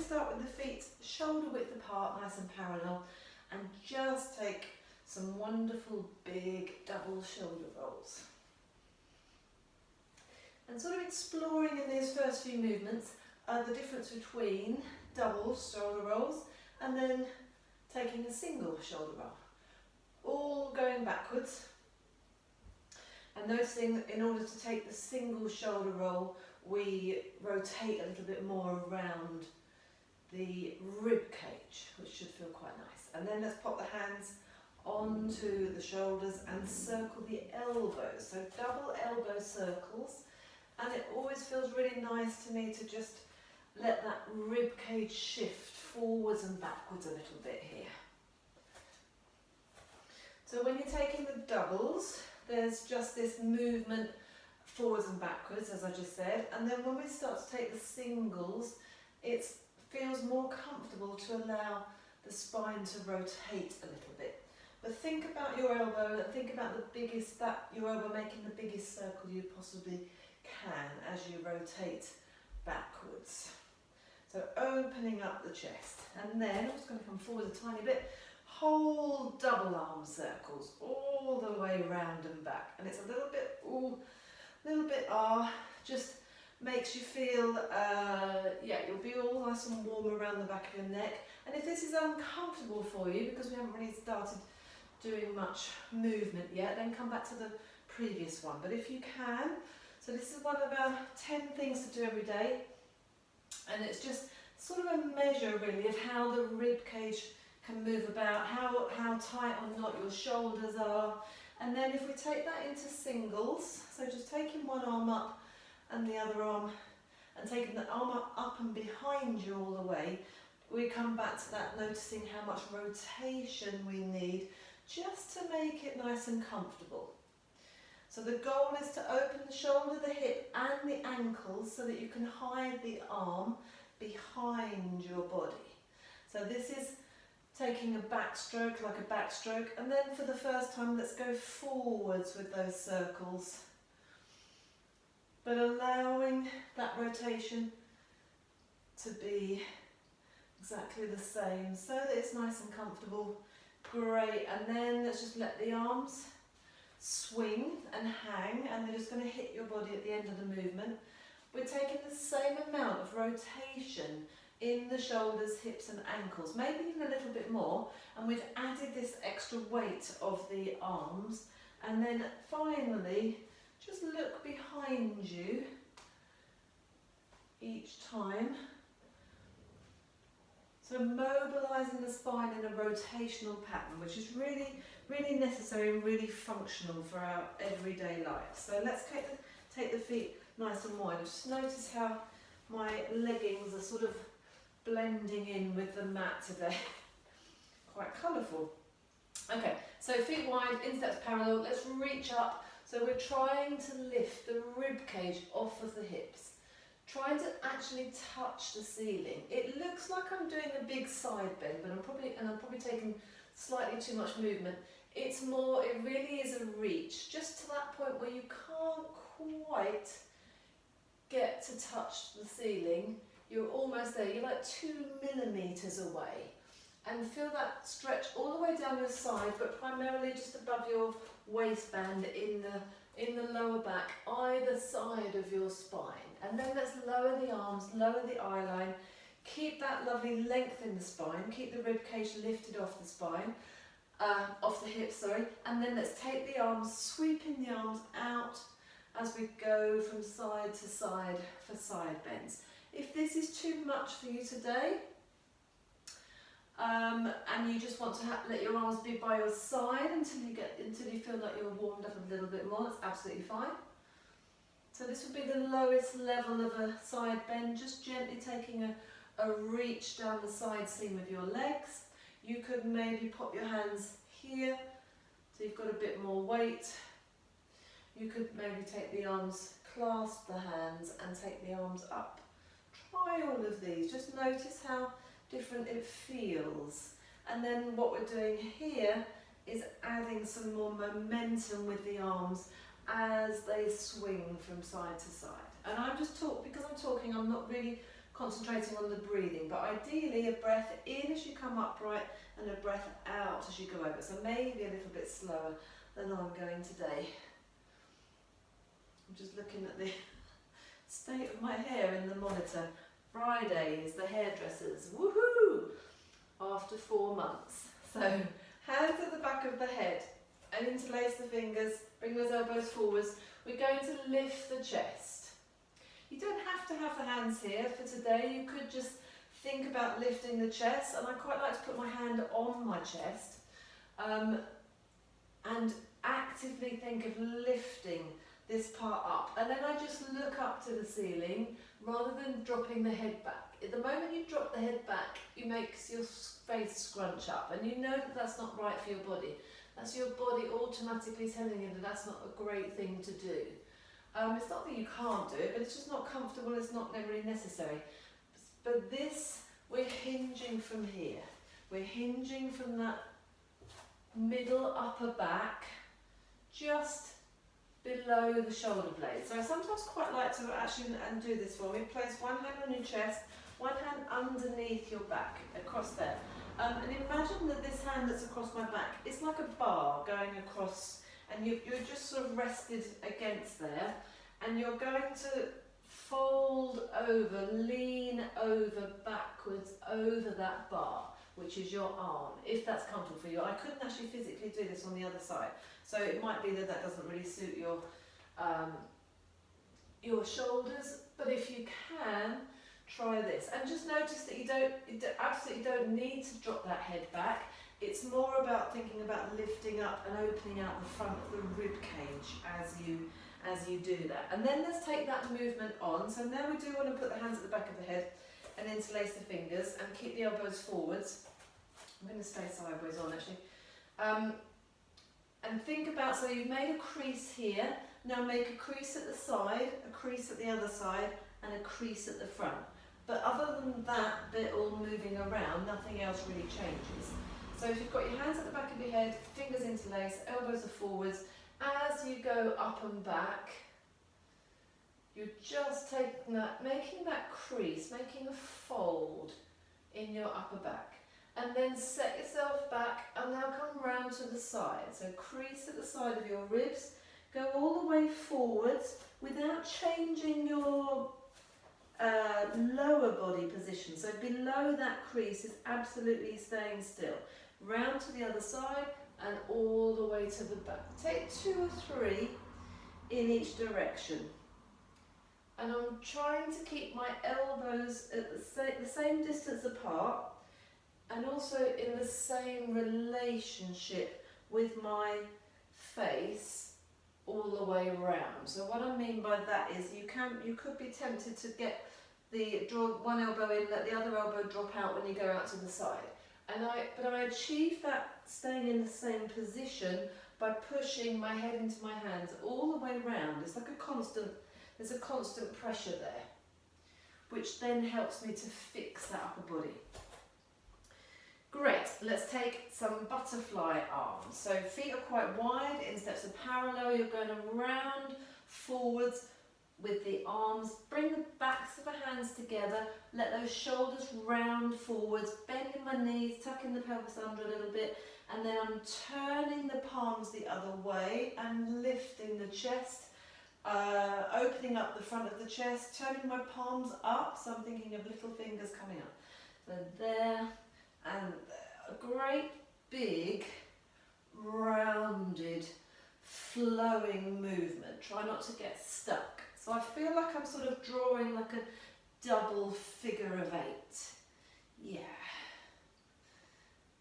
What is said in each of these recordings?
start with the feet shoulder width apart, nice and parallel, and just take some wonderful big double shoulder rolls. And sort of exploring in these first few movements the difference between double shoulder rolls and then taking a single shoulder roll. All going backwards. And noticing that in order to take the single shoulder roll, we rotate a little bit more around the rib cage, which should feel quite nice. And then let's pop the hands onto the shoulders and circle the elbows. So double elbow circles. And it always feels really nice to me to just let that rib cage shift forwards and backwards a little bit here. So when you're taking the doubles, there's just this movement forwards and backwards, as I just said. And then when we start to take the singles, it feels more comfortable to allow the spine to rotate a little bit. But think about your elbow and think about your elbow making the biggest circle you possibly can as you rotate backwards. So opening up the chest, and then I'm just going to come forward a tiny bit, hold double arm circles all the way round and back, and it's a little bit just makes you feel you'll be all nice and warm around the back of your neck. And if this is uncomfortable for you because we haven't really started doing much movement yet, then come back to the previous one. But if you can, so this is one of our 10 things to do every day, and it's just sort of a measure really of how the rib cage can move about, how tight or not your shoulders are. And then if we take that into singles, so just taking one arm up and the other arm, and taking the arm up and behind you all the way, we come back to that, noticing how much rotation we need just to make it nice and comfortable. So the goal is to open the shoulder, the hip and the ankles so that you can hide the arm behind your body. So this is taking a backstroke, like a backstroke, and then for the first time let's go forwards with those circles, but allowing that rotation to be exactly the same so that it's nice and comfortable. Great, and then let's just let the arms swing and hang, and they're just going to hit your body at the end of the movement. We're taking the same amount of rotation in the shoulders, hips and ankles, maybe even a little bit more, and we've added this extra weight of the arms. And then finally just look behind you each time, so mobilising the spine in a rotational pattern, which is really necessary and really functional for our everyday life. So let's take the feet nice and wide. Just notice how my leggings are sort of blending in with the mat today. Quite colourful. Okay, so feet wide, insteps parallel. Let's reach up. So we're trying to lift the rib cage off of the hips, trying to actually touch the ceiling. It looks like I'm doing a big side bend, but I'm probably taking slightly too much movement. It's more, it really is a reach, just to that point where you can't quite get to touch the ceiling. You're almost there, you're like 2 millimeters away. And feel that stretch all the way down your side, but primarily just above your waistband in the lower back, either side of your spine. And then let's lower the arms, lower the eye line, keep that lovely length in the spine, keep the rib cage lifted off the spine, off the hips, sorry. And then let's take the arms, sweeping the arms out as we go from side to side for side bends. If this is too much for you today, and you just want to let your arms be by your side until you feel like you're warmed up a little bit more, that's absolutely fine. So this would be the lowest level of a side bend, just gently taking a reach down the side seam of your legs. You could maybe pop your hands here so you've got a bit more weight. You could maybe take the arms, clasp the hands and take the arms up. Try all of these, just notice how different it feels. And then what we're doing here is adding some more momentum with the arms as they swing from side to side. And I'm just because I'm talking, I'm not really concentrating on the breathing, but ideally a breath in as you come upright and a breath out as you go over. So maybe a little bit slower than I'm going today. I'm just looking at the state of my hair in the monitor. Friday is the hairdressers, woohoo! After 4 months. So hands at the back of the head and interlace the fingers, bring those elbows forwards. We're going to lift the chest. You don't have to have the hands here for today. You could just think about lifting the chest, and I quite like to put my hand on my chest and actively think of lifting this part up, and then I just look up to the ceiling rather than dropping the head back. At the moment you drop the head back, it makes your face scrunch up, and you know that that's not right for your body. That's your body automatically telling you that that's not a great thing to do. It's not that you can't do it, but it's just not comfortable, it's not really necessary. But this, we're hinging from here. We're hinging from that middle upper back, just below the shoulder blades. So I sometimes quite like to actually do this for me. Place one hand on your chest, one hand underneath your back, across there. And imagine that this hand that's across my back, it's like a bar going across, and you're just sort of rested against there, and you're going to fold over, lean over backwards over that bar, which is your arm, if that's comfortable for you. I couldn't actually physically do this on the other side, so it might be that that doesn't really suit your shoulders, but if you can, try this. And just notice that you absolutely don't need to drop that head back. It's more about thinking about lifting up and opening out the front of the rib cage as you do that. And then let's take that movement on. So now we do want to put the hands at the back of the head and interlace the fingers and keep the elbows forwards. I'm going to stay sideways on actually. And think about, so you've made a crease here, now make a crease at the side, a crease at the other side, and a crease at the front. But other than that bit all moving around, nothing else really changes. So if you've got your hands at the back of your head, fingers interlaced, elbows are forwards, as you go up and back, you're just taking that, making that crease, making a fold in your upper back. And then set yourself back and now come round to the side. So crease at the side of your ribs, go all the way forwards without changing your lower body position. So below that crease is absolutely staying still. Round to the other side and all the way to the back. Take 2 or 3 in each direction. And I'm trying to keep my elbows at the same distance apart, and also in the same relationship with my face all the way around. So what I mean by that is you could be tempted to draw one elbow in, let the other elbow drop out when you go out to the side. But I achieve that staying in the same position by pushing my head into my hands all the way around. It's like there's a constant pressure there, which then helps me to fix that upper body. Great, let's take some butterfly arms. So feet are quite wide, in steps are parallel, you're going around, forwards with the arms. Bring the backs of the hands together, let those shoulders round forwards, bending my knees, tucking the pelvis under a little bit, and then I'm turning the palms the other way and lifting the chest, opening up the front of the chest, turning my palms up, so I'm thinking of little fingers coming up. So there, and a great big rounded flowing movement. Try not to get stuck. So I feel like I'm sort of drawing like a double figure of 8. Yeah.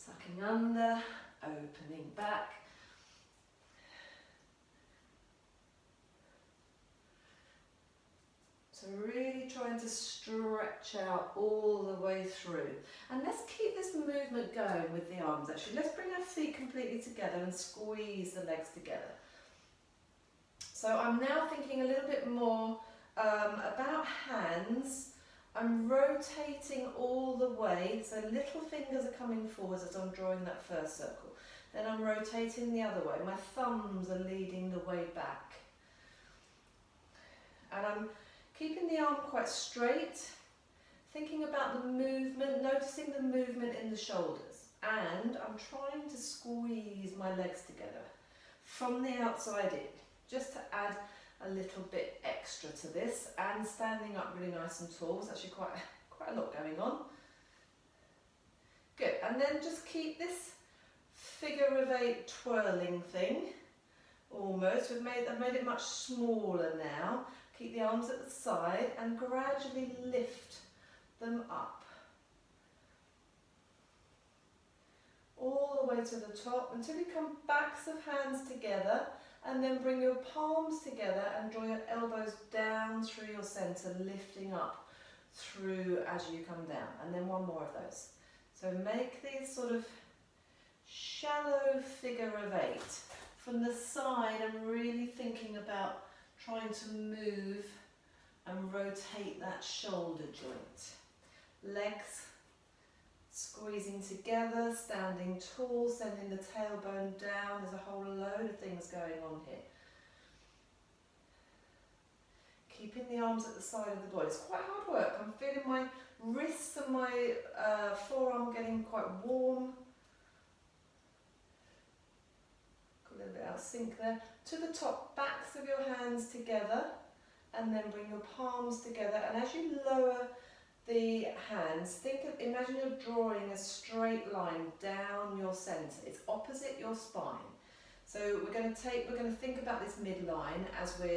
Tucking under, opening back. So really trying to stretch out all the way through. And let's keep this movement going with the arms actually. Let's bring our feet completely together and squeeze the legs together. So I'm now thinking a little bit more about hands. I'm rotating all the way, so little fingers are coming forwards as I'm drawing that first circle. Then I'm rotating the other way. My thumbs are leading the way back. And I'm keeping the arm quite straight, thinking about the movement, noticing the movement in the shoulders. And I'm trying to squeeze my legs together from the outside in, just to add a little bit extra to this, and standing up really nice and tall. There's actually quite a lot going on. Good, and then just keep this figure of 8 twirling thing, almost. I've made it much smaller now. Keep the arms at the side and gradually lift them up. All the way to the top until you come backs of hands together, and then bring your palms together and draw your elbows down through your centre, lifting up through as you come down. And then one more of those. So make these sort of shallow figure of 8. From the side, I'm really thinking about trying to move and rotate that shoulder joint. Legs squeezing together, standing tall, sending the tailbone down. There's a whole load of things going on here. Keeping the arms at the side of the body. It's quite hard work. I'm feeling my wrists and my forearm getting quite warm. Got a little bit out of sync there. To the top, backs of your hands together, and then bring your palms together. And as you lower the hands, imagine you're drawing a straight line down your centre. It's opposite your spine. So we're going to think about this midline as when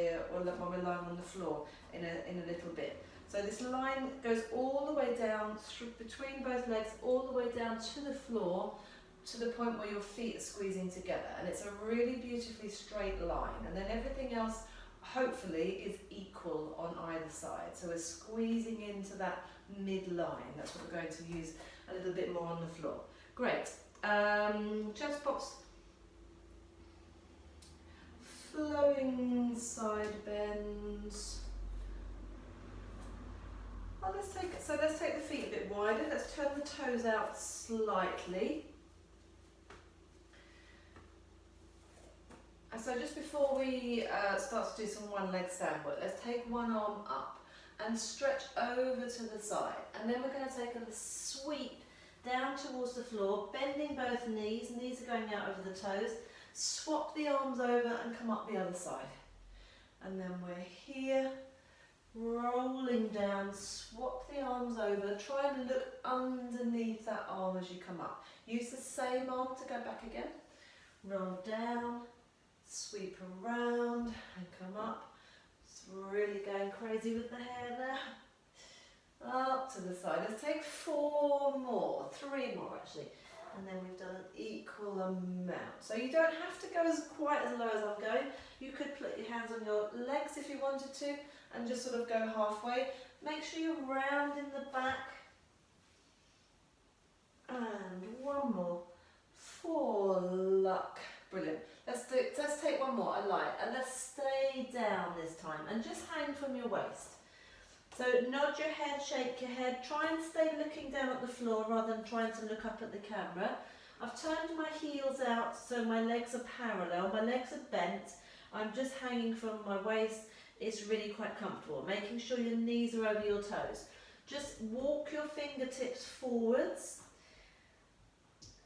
we're lying on the floor in a little bit. So this line goes all the way down through between both legs, all the way down to the floor, to the point where your feet are squeezing together, and it's a really beautifully straight line. And then everything else, hopefully, is equal on either side. So we're squeezing into that midline. That's what we're going to use a little bit more on the floor. Great. Chest pops. Flowing side bends. Oh, let's take the feet a bit wider. Let's turn the toes out slightly. And so just before we start to do some one leg stand work, let's take one arm up and stretch over to the side. And then we're going to take a sweep down towards the floor, bending both knees. Knees are going out over the toes. Swap the arms over and come up the other side. And then we're here, rolling down, swap the arms over, try and look underneath that arm as you come up. Use the same arm to go back again. Roll down, sweep around and come up. It's really going crazy with the hair there. Up to the side. Let's take 4 more, 3 more actually. And then we've done an equal amount. So you don't have to go quite as low as I'm going. You could put your hands on your legs if you wanted to and just sort of go halfway. Make sure you're round in the back. And one more. For luck. Brilliant. Let's take one more, a light. And let's stay down this time and just hang from your waist. So nod your head, shake your head, try and stay looking down at the floor rather than trying to look up at the camera. I've turned my heels out so my legs are parallel, my legs are bent, I'm just hanging from my waist. It's really quite comfortable, making sure your knees are over your toes. Just walk your fingertips forwards,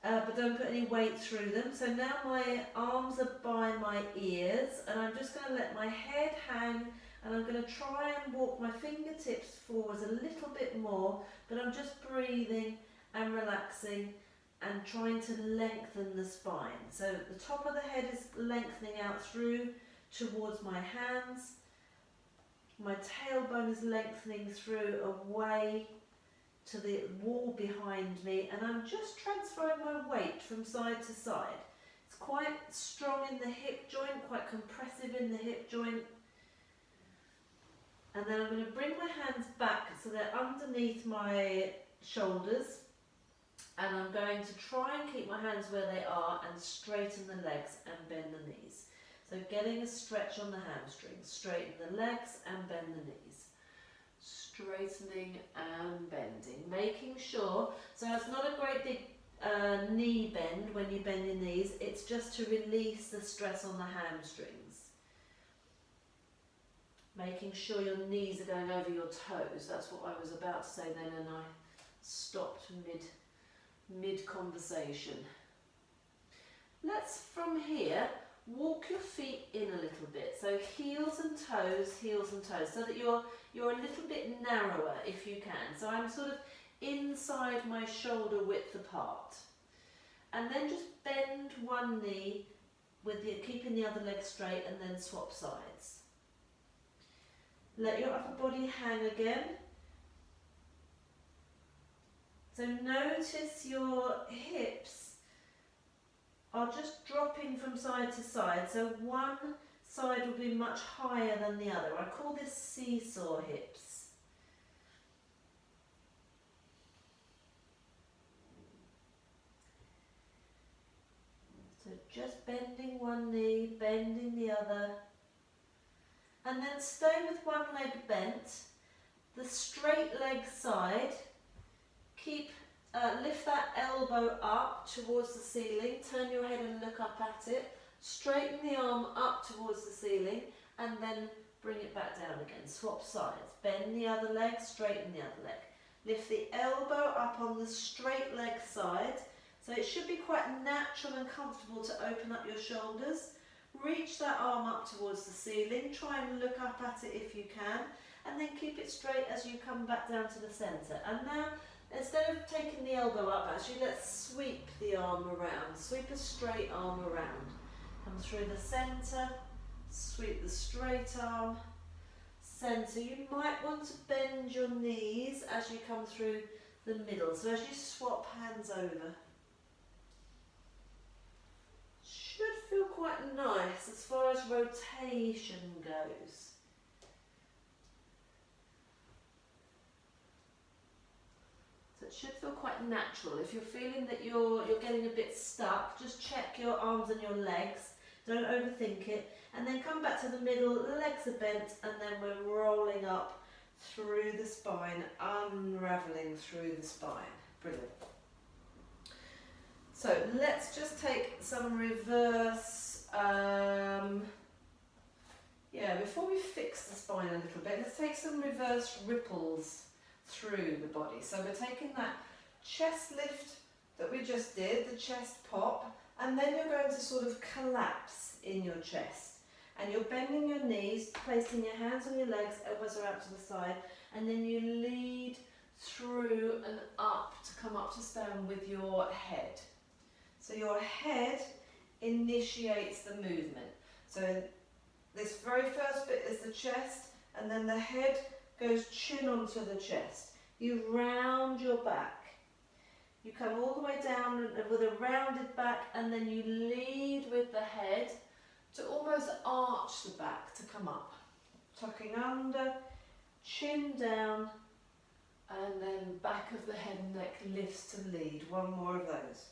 but don't put any weight through them. So now my arms are by my ears and I'm just going to let my head hang. And I'm going to try and walk my fingertips forwards a little bit more, but I'm just breathing and relaxing and trying to lengthen the spine. So the top of the head is lengthening out through towards my hands. My tailbone is lengthening through away to the wall behind me, and I'm just transferring my weight from side to side. It's quite strong in the hip joint, quite compressive in the hip joint. And then I'm going to bring my hands back so they're underneath my shoulders. And I'm going to try and keep my hands where they are and straighten the legs and bend the knees. So getting a stretch on the hamstrings, straighten the legs and bend the knees. Straightening and bending, making sure, so it's not a great big knee bend when you bend your knees, it's just to release the stress on the hamstrings. making sure your knees are going over your toes. That's what I was about to say then, and I stopped mid-conversation. Let's, from here, walk your feet in a little bit. So heels and toes, so that you're a little bit narrower if you can. So I'm sort of inside my shoulder width apart. And then just bend one knee, keeping the other leg straight, and then swap sides. Let your upper body hang again. So notice your hips are just dropping from side to side. So one side will be much higher than the other. I call this seesaw hips. So just bending one knee, bending the other. And then stay with one leg bent, the straight leg side, lift that elbow up towards the ceiling, turn your head and look up at it, straighten the arm up towards the ceiling, and then bring it back down again. Swap sides, bend the other leg, straighten the other leg. Lift the elbow up on the straight leg side, so it should be quite natural and comfortable to open up your shoulders. Reach that arm up towards the ceiling, try and look up at it if you can, and then keep it straight as you come back down to the centre. And now, instead of taking the elbow up, actually let's sweep the arm around, sweep a straight arm around. Come through the centre, sweep the straight arm, centre. You might want to bend your knees as you come through the middle, so as you swap hands over. Should feel quite nice as far as rotation goes. So it should feel quite natural. If you're feeling that you're getting a bit stuck, just check your arms and your legs. Don't overthink it. And then come back to the middle, the legs are bent, and then we're rolling up through the spine, unravelling through the spine. Brilliant. So let's just take some reverse, before we fix the spine a little bit, let's take some reverse ripples through the body. So we're taking that chest lift that we just did, the chest pop, and then you're going to sort of collapse in your chest. And you're bending your knees, placing your hands on your legs, elbows are out to the side, and then you lead through and up to come up to stand with your head. So your head initiates the movement. So this very first bit is the chest, and then the head goes chin onto the chest. You round your back. You come all the way down with a rounded back, and then you lead with the head to almost arch the back to come up. Tucking under, chin down, and then back of the head and neck lifts to lead. One more of those.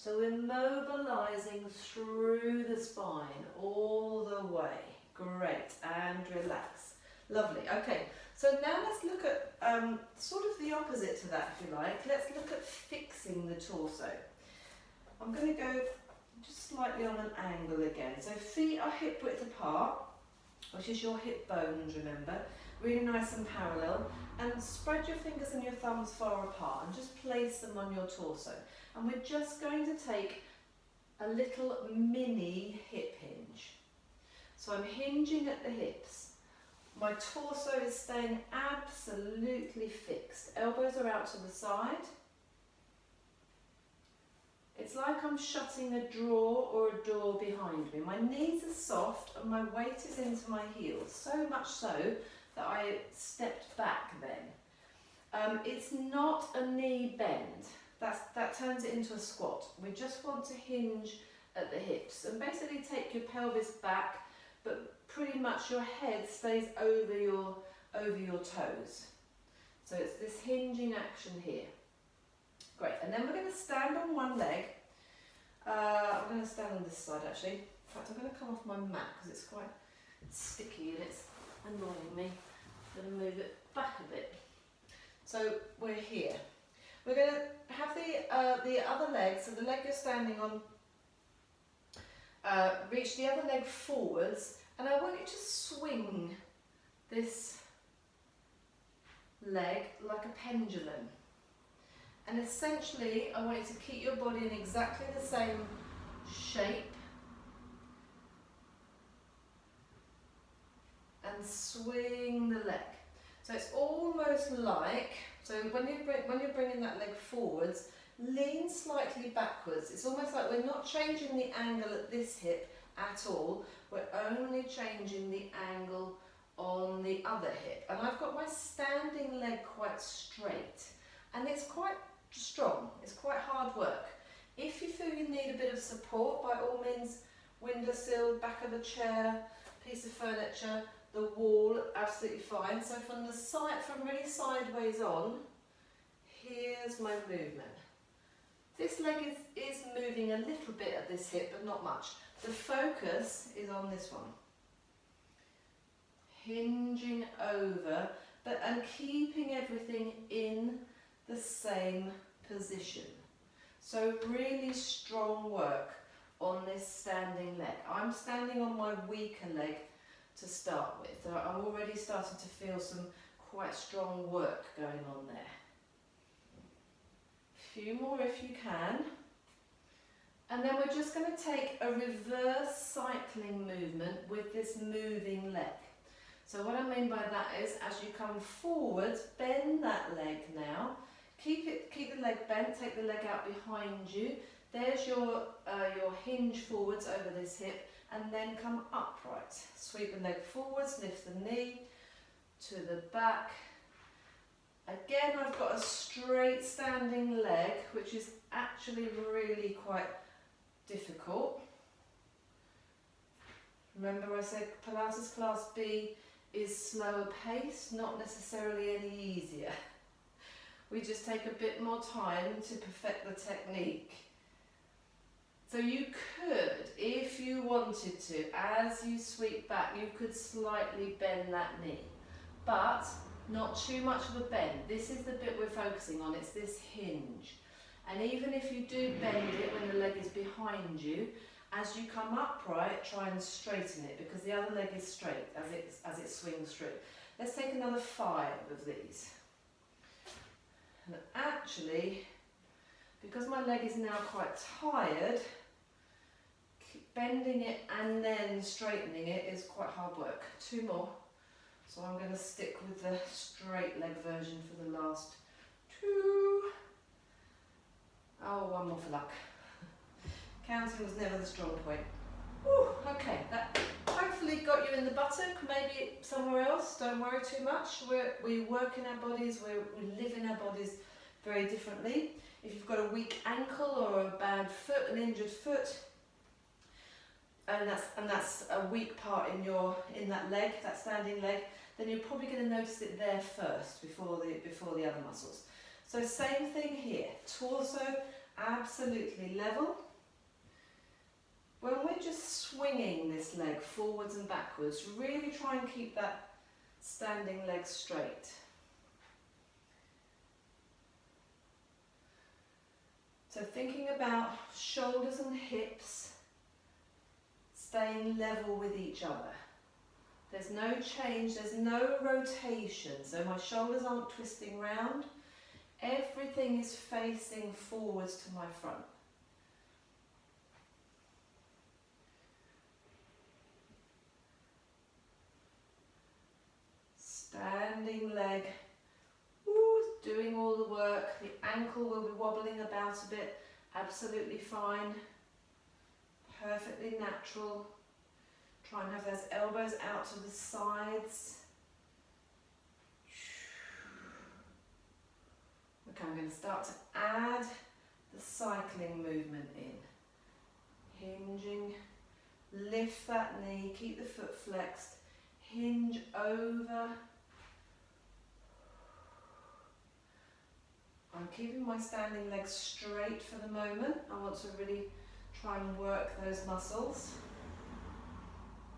So we're mobilising through the spine all the way. Great, and relax. Lovely. Okay, so now let's look at sort of the opposite to that, if you like. Let's look at fixing the torso. I'm going to go just slightly on an angle again. So feet are hip width apart, which is your hip bones, remember. Really nice and parallel. And spread your fingers and your thumbs far apart and just place them on your torso. And we're just going to take a little mini hip hinge. So I'm hinging at the hips. My torso is staying absolutely fixed. Elbows are out to the side. It's like I'm shutting a drawer or a door behind me. My knees are soft and my weight is into my heels, so much so that I stepped back then. It's not a knee bend. That turns it into a squat. We just want to hinge at the hips and basically take your pelvis back, but pretty much your head stays over your toes. So it's this hinging action here. Great, and then we're going to stand on one leg. I'm going to stand on this side actually. In fact, I'm going to come off my mat because it's quite sticky and it's annoying me. I'm going to move it back a bit. So we're here. We're going to have the other leg, so the leg you're standing on, reach the other leg forwards, and I want you to swing this leg like a pendulum. And essentially, I want you to keep your body in exactly the same shape and swing the leg. So it's almost like, so when you're bringing that leg forwards, lean slightly backwards. It's almost like we're not changing the angle at this hip at all. We're only changing the angle on the other hip. And I've got my standing leg quite straight, and it's quite strong. It's quite hard work. If you feel you need a bit of support, by all means, windowsill, back of the chair, piece of furniture, the wall, absolutely fine. So from the side, from really sideways on, here's my movement. This leg is moving a little bit at this hip, but not much. The focus is on this one. Hinging over, and keeping everything in the same position. So really strong work on this standing leg. I'm standing on my weaker leg to start with. So I'm already starting to feel some quite strong work going on there. A few more if you can. And then we're just going to take a reverse cycling movement with this moving leg. So what I mean by that is, as you come forwards, bend that leg now. Keep the leg bent, take the leg out behind you. There's your hinge forwards over this hip, and then come upright. Sweep the leg forwards, lift the knee to the back. Again, I've got a straight standing leg, which is actually really quite difficult. Remember I said Pilates Class B is slower pace, not necessarily any easier. We just take a bit more time to perfect the technique. So you could, if you wanted to, as you sweep back, you could slightly bend that knee, but not too much of a bend. This is the bit we're focusing on, it's this hinge. And even if you do bend it when the leg is behind you, as you come upright, try and straighten it, because the other leg is straight as it swings through. Let's take another 5 of these. And actually, because my leg is now quite tired, bending it and then straightening it is quite hard work. 2 more. So I'm going to stick with the straight leg version for the last 2. Oh, 1 more for luck. Counting was never the strong point. Whew, okay, that hopefully got you in the buttock, maybe somewhere else. Don't worry too much. We work in our bodies, we live in our bodies very differently. If you've got a weak ankle or a bad foot, an injured foot, and that's a weak part in that leg, that standing leg, then you're probably going to notice it there first before the other muscles. So same thing here. Torso absolutely level. When we're just swinging this leg forwards and backwards, really try and keep that standing leg straight. So thinking about shoulders and hips staying level with each other. There's no change, there's no rotation, so my shoulders aren't twisting round. Everything is facing forwards to my front. Standing leg, doing all the work. The ankle will be wobbling about a bit, absolutely fine, perfectly natural. Try and have those elbows out to the sides. Okay, I'm going to start to add the cycling movement in. Hinging, lift that knee, keep the foot flexed, hinge over. I'm keeping my standing legs straight for the moment. I want to really try and work those muscles.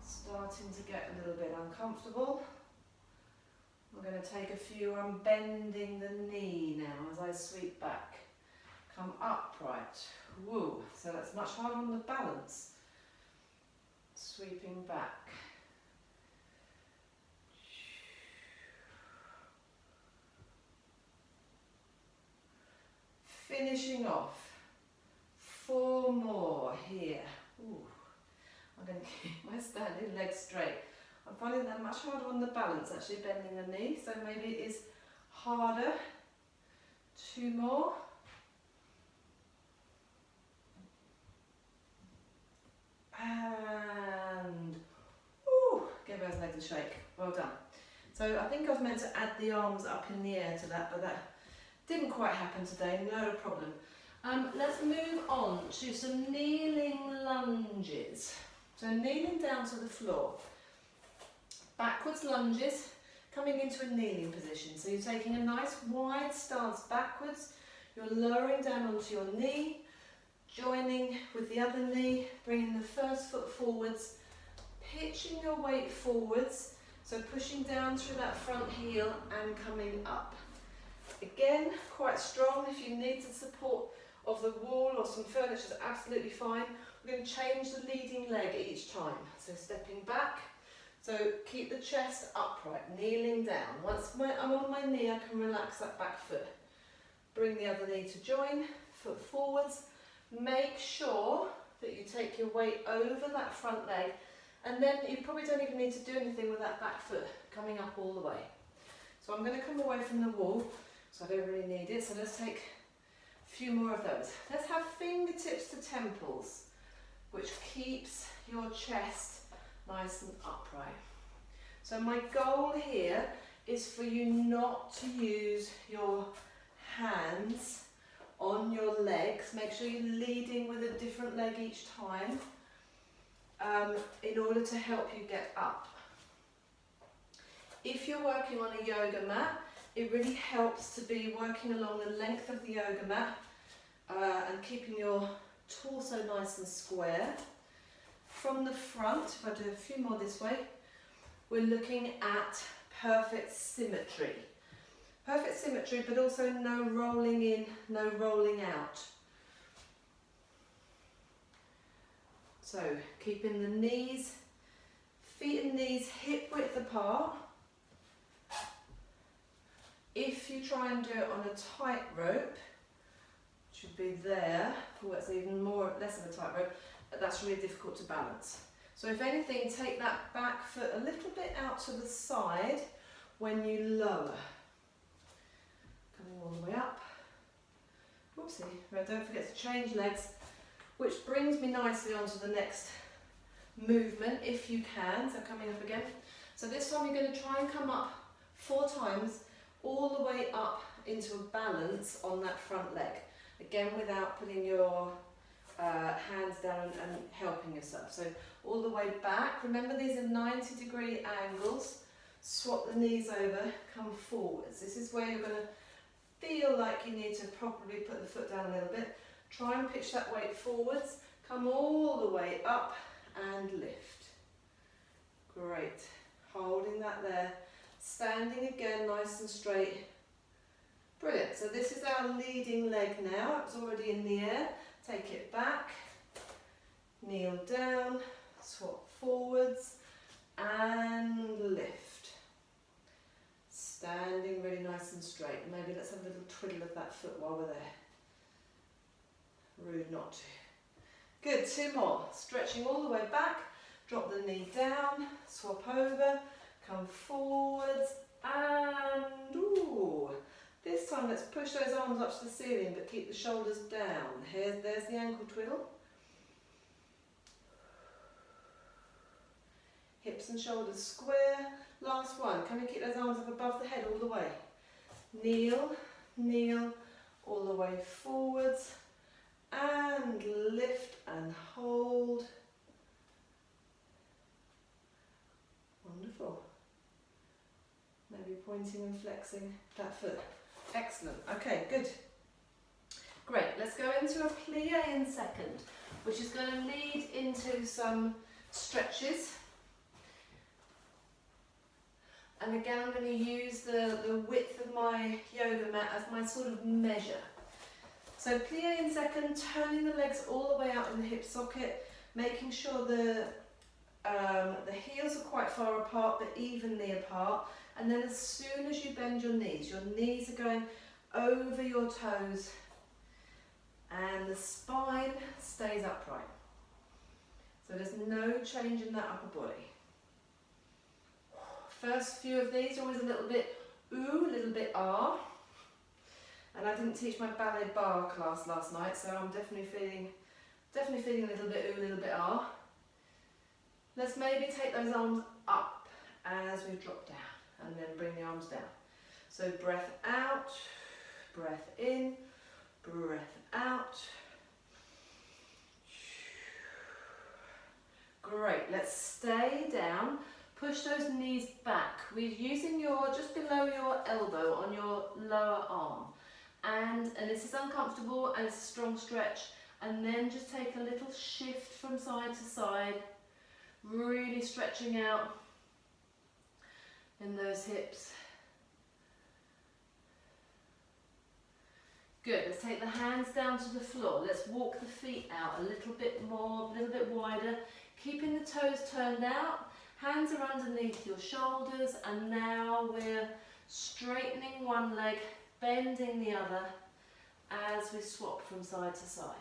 Starting to get a little bit uncomfortable. I'm going to take a few. I'm bending the knee now as I sweep back. Come upright. Woo. So that's much harder on the balance. Sweeping back. Finishing off. 4 more here. Ooh. I'm going to keep my standing legs straight. I'm finding that much harder on the balance, actually, bending the knee, so maybe it is harder. 2 more. And give those legs a shake. Well done. So I think I was meant to add the arms up in the air to that, but that didn't quite happen today, no problem. Let's move on to some kneeling lunges. So kneeling down to the floor. Backwards lunges, coming into a kneeling position. So you're taking a nice wide stance backwards, you're lowering down onto your knee, joining with the other knee, bringing the first foot forwards, pitching your weight forwards, so pushing down through that front heel and coming up. Again, quite strong. If you need the support of the wall or some furniture, is absolutely fine. We're going to change the leading leg each time. So stepping back, so keep the chest upright, kneeling down. Once I'm on my knee, I can relax that back foot. Bring the other knee to join, foot forwards. Make sure that you take your weight over that front leg, and then you probably don't even need to do anything with that back foot coming up all the way. So I'm going to come away from the wall, so I don't really need it. So let's take a few more of those. Let's have fingertips to temples, which keeps your chest nice and upright. So my goal here is for you not to use your hands on your legs. Make sure you're leading with a different leg each time in order to help you get up. If you're working on a yoga mat, it really helps to be working along the length of the yoga mat and keeping your torso nice and square. From the front, if I do a few more this way, we're looking at perfect symmetry. Perfect symmetry, but also no rolling in, no rolling out. So keeping the knees, feet and knees hip width apart. If you try and do it on a tight rope, which would be there, or it's even less of a tight rope, but that's really difficult to balance. So if anything, take that back foot a little bit out to the side when you lower. Coming all the way up. Whoopsie, right, don't forget to change legs, which brings me nicely onto the next movement, if you can. So coming up again. So this time you're going to try and come up 4 times, all the way up into a balance on that front leg. Again, without putting your hands down and helping yourself. So all the way back. Remember, these are 90-degree angles. Swap the knees over, come forwards. This is where you're going to feel like you need to properly put the foot down a little bit. Try and pitch that weight forwards. Come all the way up and lift. Great. Holding that there. Standing again nice and straight. Brilliant. So this is our leading leg now. It's already in the air. Take it back, kneel down, swap forwards and lift. Standing really nice and straight. Maybe let's have a little twiddle of that foot while we're there. Rude not to. Good, 2 more. Stretching all the way back, drop the knee down, swap over, come forwards and this time let's push those arms up to the ceiling but keep the shoulders down. There's the ankle twiddle. Hips and shoulders square. Last one. Can we keep those arms up above the head all the way? Kneel, kneel, all the way forwards and lift and hold. Wonderful. Maybe pointing and flexing that foot. Excellent. Okay, good. Great. Let's go into a plie in second, which is going to lead into some stretches. And again, I'm going to use the width of my yoga mat as my sort of measure. So plie in second, turning the legs all the way out in the hip socket, making sure the heels are quite far apart but evenly apart. And then as soon as you bend your knees are going over your toes and the spine stays upright. So there's no change in that upper body. First few of these are always a little bit ooh, a little bit ah. And I didn't teach my ballet bar class last night, so I'm definitely feeling a little bit ooh, a little bit ah. Let's maybe take those arms up as we drop down, and then bring the arms down. So breath out, breath in, breath out. Great, let's stay down. Push those knees back. We're using your, just below your elbow on your lower arm. And this is uncomfortable and it's a strong stretch. And then just take a little shift from side to side. Really stretching out in those hips. Good, let's take the hands down to the floor. Let's walk the feet out a little bit more, a little bit wider. Keeping the toes turned out. Hands are underneath your shoulders, and now we're straightening one leg, bending the other as we swap from side to side.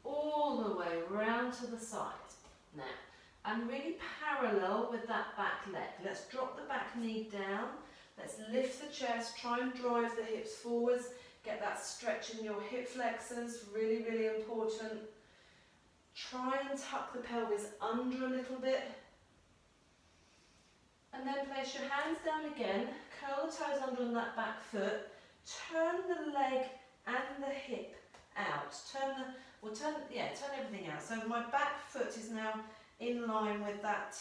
All the way round to the side. Now, and really parallel with that back leg. Let's drop the back knee down. Let's lift the chest, try and drive the hips forwards. Get that stretch in your hip flexors, really, really important. Try and tuck the pelvis under a little bit. And then place your hands down again, curl the toes under on that back foot, turn the leg and the hip out. Turn everything out. So my back foot is now in line with that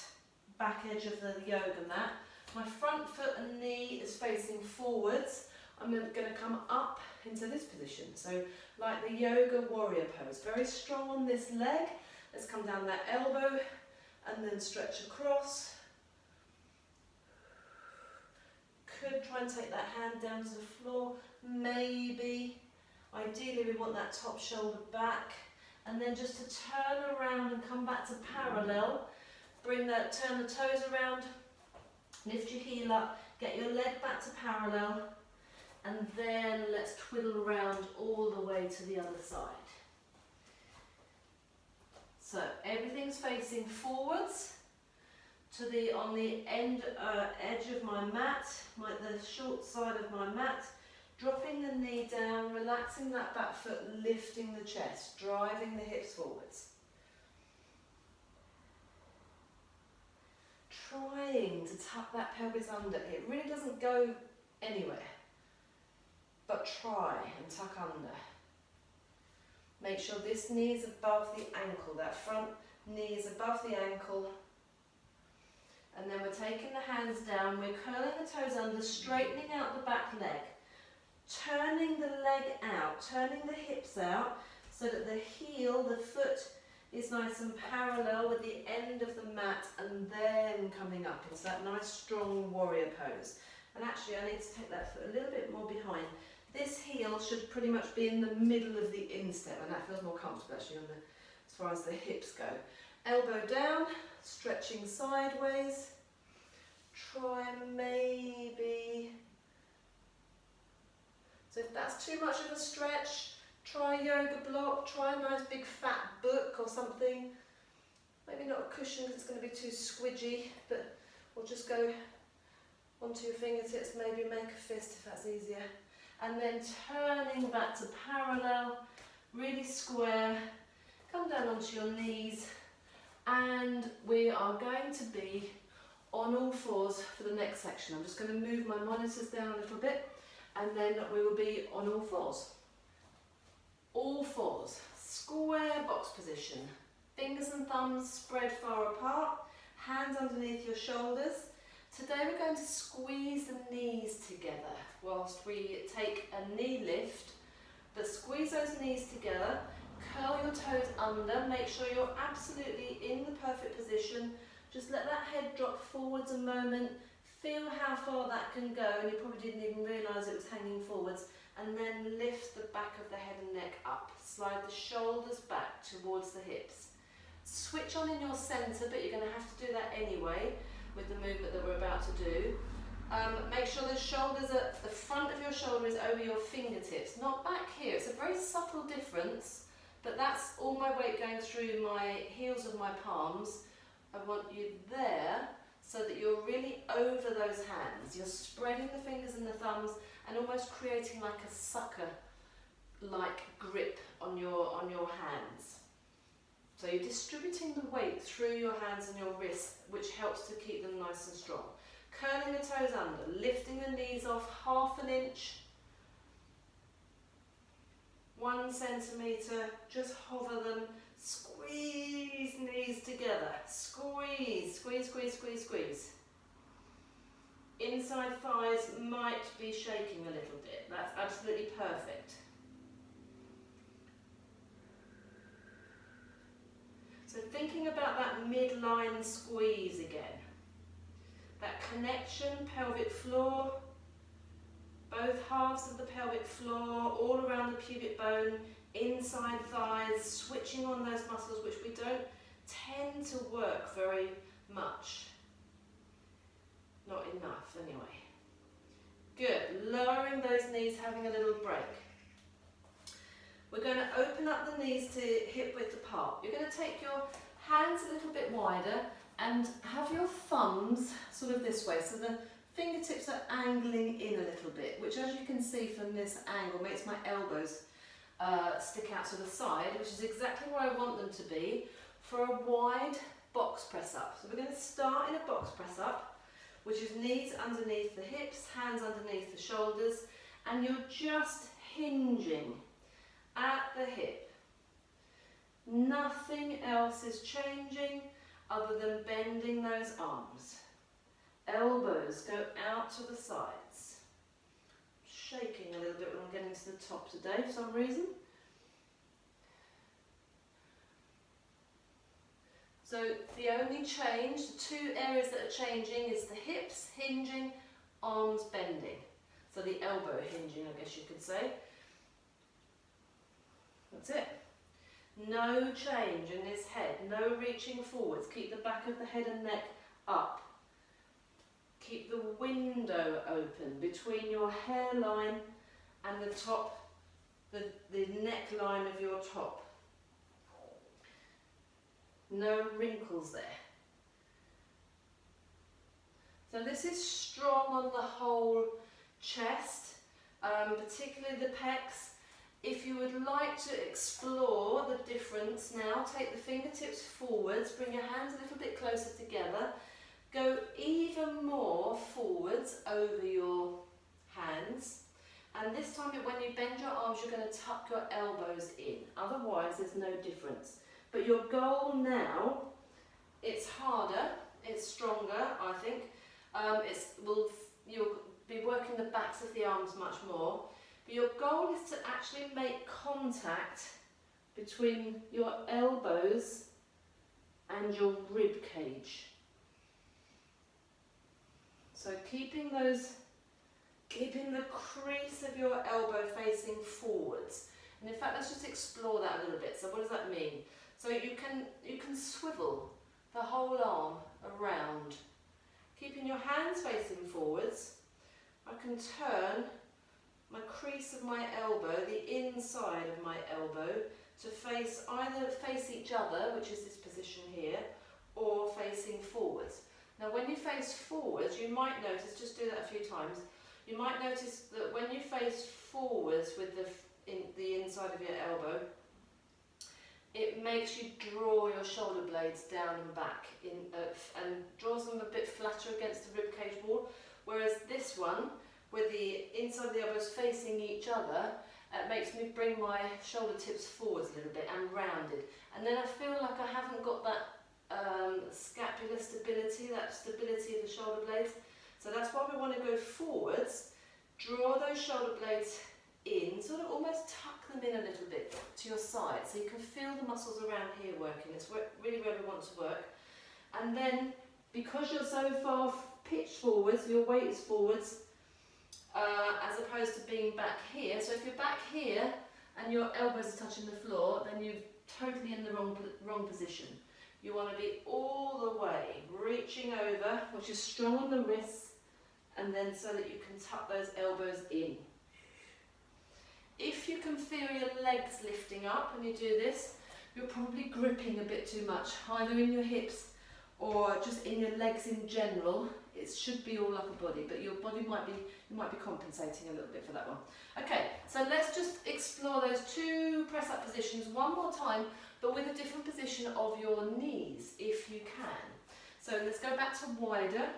back edge of the yoga mat. My front foot and knee is facing forwards. I'm going to come up into this position. So like the yoga warrior pose, very strong on this leg. Let's come down that elbow and then stretch across. Could try and take that hand down to the floor, maybe. Ideally we want that top shoulder back, and then just to turn around and come back to parallel. Turn the toes around, lift your heel up, get your leg back to parallel, and then let's twiddle around all the way to the other side. So everything's facing forwards on the edge of my mat, the short side of my mat, dropping the knee down, relaxing that back foot, lifting the chest, driving the hips forwards. Trying to tuck that pelvis under. It really doesn't go anywhere, but try and tuck under. Make sure this knee is above the ankle, that front knee is above the ankle. And then we're taking the hands down, we're curling the toes under, straightening out the back leg, turning the leg out, turning the hips out so that the heel, the foot, is nice and parallel with the end of the mat, and then coming up into that nice strong warrior pose. And actually I need to take that foot a little bit more behind. This heel should pretty much be in the middle of the instep, and that feels more comfortable actually as far as the hips go. Elbow down, stretching sideways. Try maybe. So if that's too much of a stretch, try yoga block, try a nice big fat book or something. Maybe not a cushion because it's going to be too squidgy, but we'll just go onto your fingertips, maybe make a fist if that's easier. And then turning back to parallel, really square, come down onto your knees, and we are going to be on all fours for the next section. I'm just going to move my monitors down a little bit, and then we will be on all fours. All fours, square box position, fingers and thumbs spread far apart, hands underneath your shoulders. Today we're going to squeeze the knees together whilst we take a knee lift, but squeeze those knees together, curl your toes under, make sure you're absolutely in the perfect position. Just let that head drop forwards a moment, feel how far that can go, and you probably didn't even realise it was hanging forwards, and then lift the back of the head and neck up. Slide the shoulders back towards the hips. Switch on in your centre, but you're going to have to do that anyway with the movement that we're about to do. Make sure the shoulders are, the front of your shoulder is over your fingertips, not back here. It's a very subtle difference, but that's all my weight going through my heels of my palms. I want you there so that you're really over those hands. You're spreading the fingers and the thumbs and almost creating like a sucker-like grip on your hands. So you're distributing the weight through your hands and your wrists, which helps to keep them nice and strong. Curling the toes under, lifting the knees off 1/2 inch, 1 centimetre, just hover them, squeeze knees together, squeeze, squeeze, squeeze, squeeze, squeeze. Inside thighs might be shaking a little bit, that's absolutely perfect. So thinking about that midline squeeze again. That connection, pelvic floor, both halves of the pelvic floor, all around the pubic bone, inside thighs, switching on those muscles which we don't tend to work very much. Not enough anyway. Good, lowering those knees, having a little break. We're going to open up the knees to hip width apart. You're going to take your hands a little bit wider and have your thumbs sort of this way, so the fingertips are angling in a little bit, which as you can see from this angle makes my elbows stick out to the side, which is exactly where I want them to be for a wide box press up. So we're going to start in a box press up, which is knees underneath the hips, hands underneath the shoulders, and you're just hinging at the hip. Nothing else is changing other than bending those arms. Elbows go out to the sides. Shaking a little bit when I'm getting to the top today for some reason. So the only change, the 2 areas that are changing is the hips hinging, arms bending. So the elbow hinging, I guess you could say. That's it. No change in this head, no reaching forwards. Keep the back of the head and neck up. Keep the window open between your hairline and the top, the neckline of your top. No wrinkles there. So this is strong on the whole chest, particularly the pecs. If you would like to explore the difference now, take the fingertips forwards, bring your hands a little bit closer together, go even more forwards over your hands, and this time when you bend your arms you're going to tuck your elbows in, otherwise there's no difference. But your goal now, it's harder, it's stronger I think, you'll be working the backs of the arms much more. But your goal is to actually make contact between your elbows and your rib cage. So keeping the crease of your elbow facing forwards. And in fact, let's just explore that a little bit. So what does that mean? So you can swivel the whole arm around, keeping your hands facing forwards. I can turn my crease of my elbow, the inside of my elbow, to either face each other, which is this position here, or facing forwards. Now when you face forwards, you might notice, just do that a few times, you might notice that when you face forwards with the inside of your elbow, it makes you draw your shoulder blades down and back and draws them a bit flatter against the ribcage wall, whereas this one, with the inside of the elbows facing each other, it makes me bring my shoulder tips forwards a little bit and rounded. And then I feel like I haven't got that scapular stability, that stability of the shoulder blades. So that's why we want to go forwards, draw those shoulder blades in, sort of almost tuck them in a little bit to your side, so you can feel the muscles around here working. It's really where we want to work. And then, because you're so far pitched forwards, your weight is forwards, as opposed to being back here. So if you're back here and your elbows are touching the floor, then you're totally in the wrong position. You want to be all the way reaching over, which is strong on the wrists and then so that you can tuck those elbows in. If you can feel your legs lifting up when you do this, you're probably gripping a bit too much, either in your hips or just in your legs in general. It should be all upper body, but your body might be compensating a little bit for that one. Okay, so let's just explore those two press up positions one more time, but with a different position of your knees, if you can. So let's go back to wider,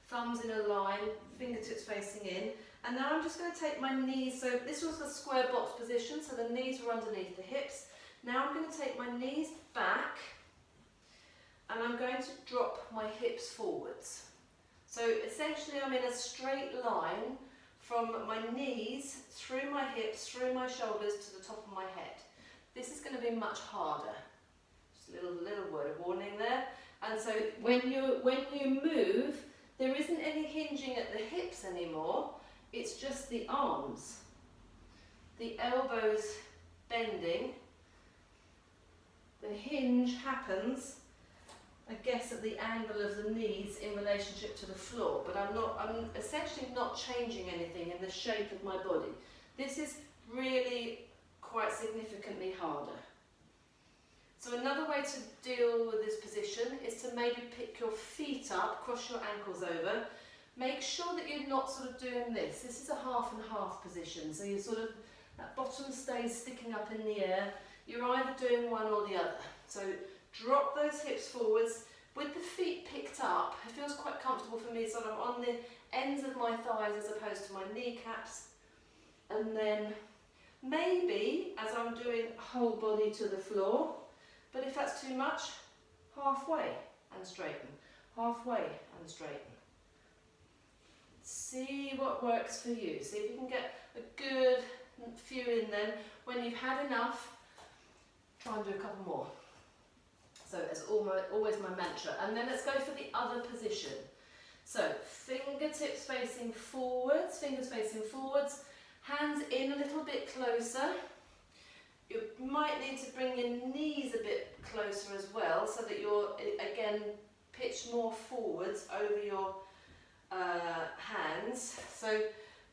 thumbs in a line, fingertips facing in, and now I'm just going to take my knees, so this was the square box position, so the knees were underneath the hips. Now I'm going to take my knees back, and I'm going to drop my hips forwards. So essentially I'm in a straight line from my knees, through my hips, through my shoulders to the top of my head. This is going to be much harder. Just a little word of warning there. And so when you move, there isn't any hinging at the hips anymore, it's just the arms. The elbows bending. The hinge happens, I guess, at the angle of the knees in relationship to the floor, but I'm essentially not changing anything in the shape of my body. This is really quite significantly harder. So another way to deal with this position is to maybe pick your feet up, cross your ankles over. Make sure that you're not sort of doing this. This is a half and half position, so you sort of, that bottom stays sticking up in the air. You're either doing one or the other. So drop those hips forwards with the feet picked up. It feels quite comfortable for me, so I'm on the ends of my thighs as opposed to my kneecaps. And then maybe, as I'm doing whole body to the floor, but if that's too much, halfway and straighten, halfway and straighten. See what works for you. See if you can get a good few in then. When you've had enough, try and do a couple more. So it's always my mantra. And then let's go for the other position. So fingertips facing forwards, fingers facing forwards, hands in a little bit closer. You might need to bring your knees a bit closer as well, so that you're, again, pitched more forwards over your hands. So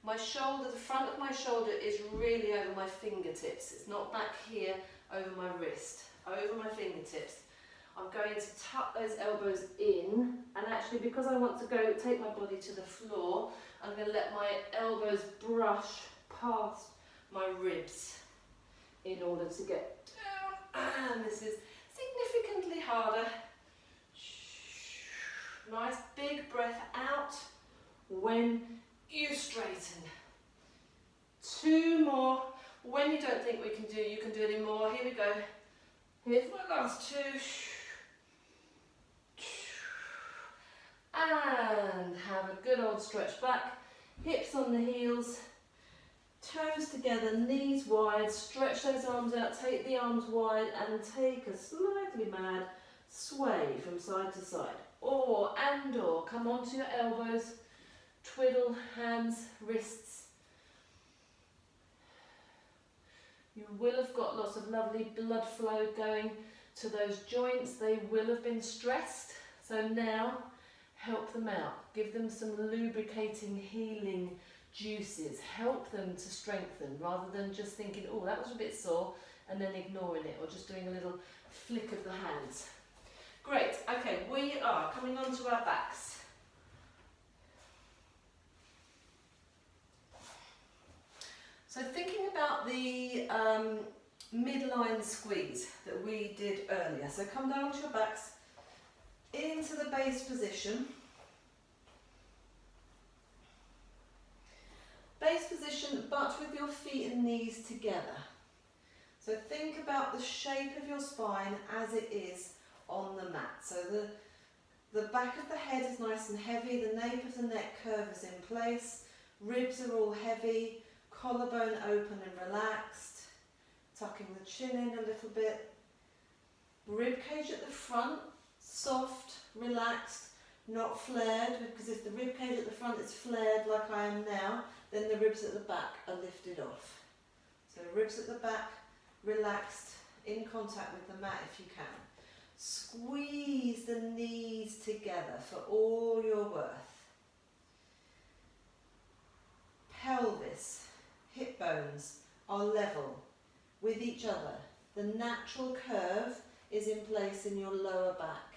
my shoulder, the front of my shoulder is really over my fingertips. It's not back here over my wrist, over my fingertips. I'm going to tuck those elbows in, and actually because I want to take my body to the floor, I'm going to let my elbows brush past my ribs in order to get down, and this is significantly harder. Nice big breath out when you straighten. Two more. When you don't think you can do any more, here we go. Here's my last two. And have a good old stretch back. Hips on the heels. Toes together, knees wide. Stretch those arms out. Take the arms wide and take a slightly mad sway from side to side. Or come onto your elbows. Twiddle hands, wrists. You will have got lots of lovely blood flow going to those joints. They will have been stressed. So now help them out. Give them some lubricating, healing juices. Help them to strengthen rather than just thinking, oh, that was a bit sore, and then ignoring it or just doing a little flick of the hands. Great. Okay, we are coming on to our backs. So thinking about the midline squeeze that we did earlier. So come down to your backs, into the base position. Base position, but with your feet and knees together. So think about the shape of your spine as it is on the mat. So the back of the head is nice and heavy, the nape of the neck curve is in place, ribs are all heavy, collarbone open and relaxed, tucking the chin in a little bit. Rib cage at the front, soft, relaxed, not flared, because if the rib cage at the front is flared like I am now, then the ribs at the back are lifted off. So ribs at the back, relaxed, in contact with the mat if you can. Squeeze the knees together for all your worth. are level with each other. The natural curve is in place in your lower back.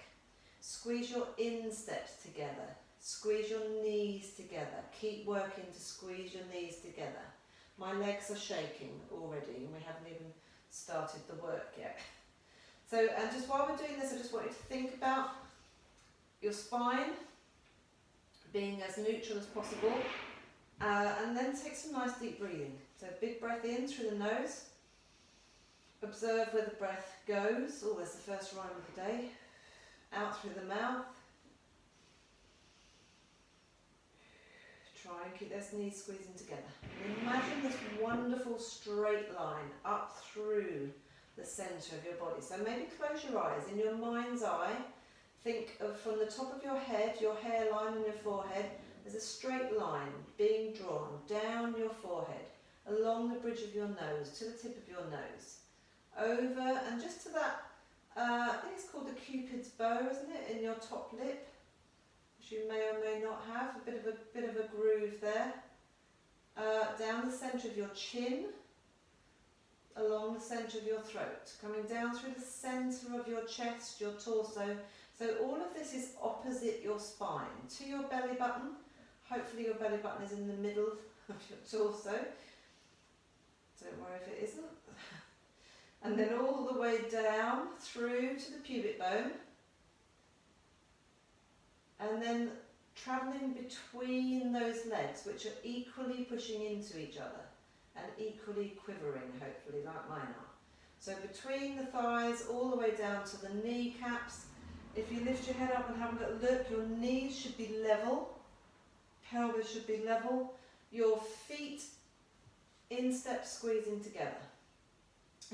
Squeeze your insteps together. Squeeze your knees together. Keep working to squeeze your knees together. My legs are shaking already and we haven't even started the work yet. So, and just while we're doing this, I just want you to think about your spine being as neutral as possible, and then take some nice deep breathing. So big breath in through the nose. Observe where the breath goes. Oh, there's the first rhyme of the day. Out through the mouth. Try and keep those knees squeezing together. And imagine this wonderful straight line up through the centre of your body. So maybe close your eyes. In your mind's eye, think of from the top of your head, your hairline and your forehead, there's a straight line being drawn down your forehead, along the bridge of your nose, to the tip of your nose, over and just to that, I think it's called the Cupid's bow, isn't it, in your top lip, which you may or may not have, a bit of a groove there, down the centre of your chin, along the centre of your throat, coming down through the centre of your chest, your torso. So all of this is opposite your spine, to your belly button. Hopefully your belly button is in the middle of your torso. Don't worry if it isn't. And then all the way down through to the pubic bone. And then travelling between those legs, which are equally pushing into each other and equally quivering, hopefully, like mine are. So between the thighs, all the way down to the kneecaps. If you lift your head up and have a little look, your knees should be level, pelvis should be level, your feet instep squeezing together.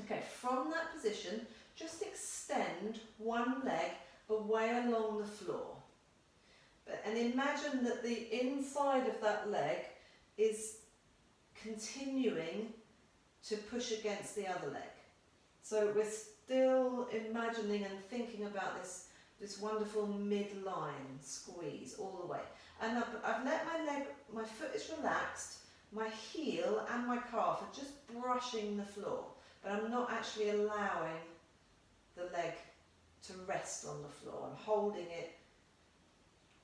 Okay, from that position, just extend one leg away along the floor. And imagine that the inside of that leg is continuing to push against the other leg. So we're still imagining and thinking about this wonderful midline squeeze all the way. And I've let my foot is relaxed, my heel and my calf are just brushing the floor, but I'm not actually allowing the leg to rest on the floor. I'm holding it.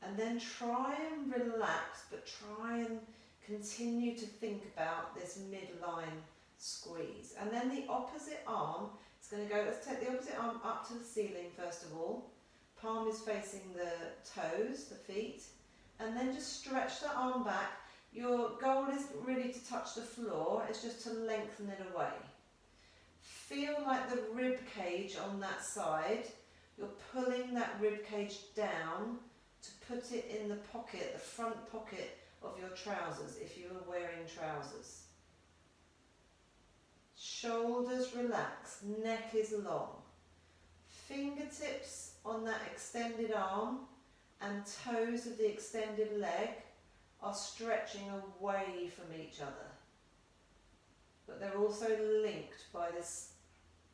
And then try and relax, but try and continue to think about this midline squeeze. And then the opposite arm is going to go, let's take the opposite arm up to the ceiling first of all. Palm is facing the toes, the feet. And then just stretch the arm back. Your goal isn't really to touch the floor, it's just to lengthen it away. Feel like the rib cage on that side, you're pulling that rib cage down to put it in the pocket, the front pocket of your trousers, if you are wearing trousers. Shoulders relaxed, neck is long. Fingertips on that extended arm and toes of the extended leg are stretching away from each other. But they're also linked by this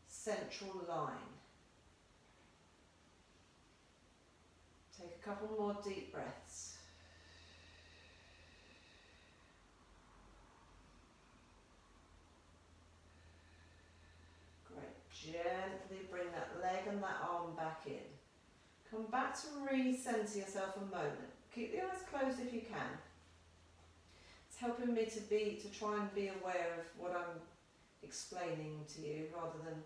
central line. Take a couple more deep breaths. Great. Gently bring that leg and that arm back in. Come back to re-center yourself a moment. Keep the eyes closed if you can. It's helping me to try and be aware of what I'm explaining to you rather than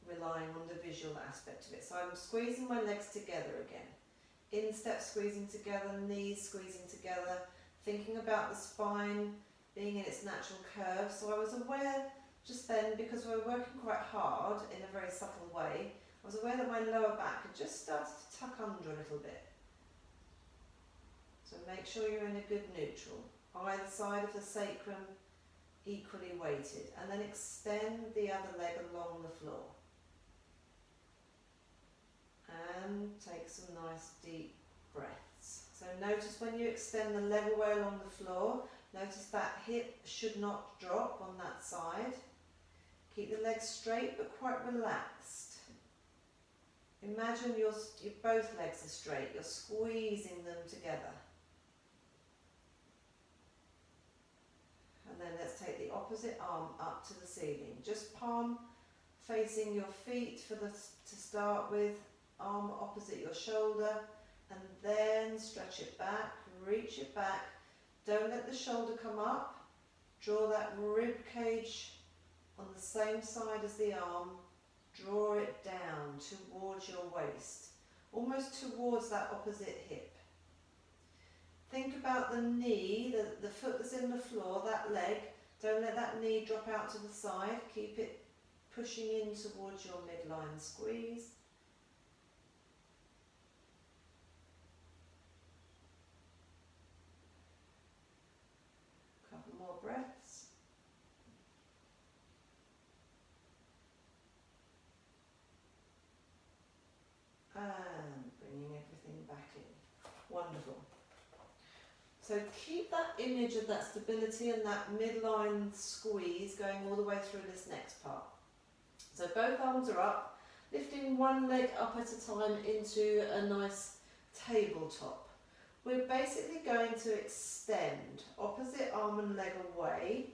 relying on the visual aspect of it. So I'm squeezing my legs together again. Instep squeezing together, knees squeezing together, thinking about the spine being in its natural curve. So I was aware just then, because we were working quite hard in a very subtle way, I was aware that my lower back had just started to tuck under a little bit. So make sure you're in a good neutral. Either side of the sacrum equally weighted. And then extend the other leg along the floor. And take some nice deep breaths. So notice when you extend the leg away along the floor, notice that hip should not drop on that side. Keep the legs straight but quite relaxed. Imagine your both legs are straight, you're squeezing them together. And then let's take the opposite opposite arm up to the ceiling. Just palm facing your feet to start with, arm opposite your shoulder, and then stretch it back, reach it back. Don't let the shoulder come up. Draw that rib cage on the same side as the arm. Draw it down towards your waist, almost towards that opposite hip. Think about the knee, the foot that's in the floor, that leg. Don't let that knee drop out to the side. Keep it pushing in towards your midline squeeze. Couple more breaths. And bringing everything back in. Wonderful. So keep that image of that stability and that midline squeeze going all the way through this next part. So both arms are up, lifting one leg up at a time into a nice tabletop. We're basically going to extend opposite arm and leg away.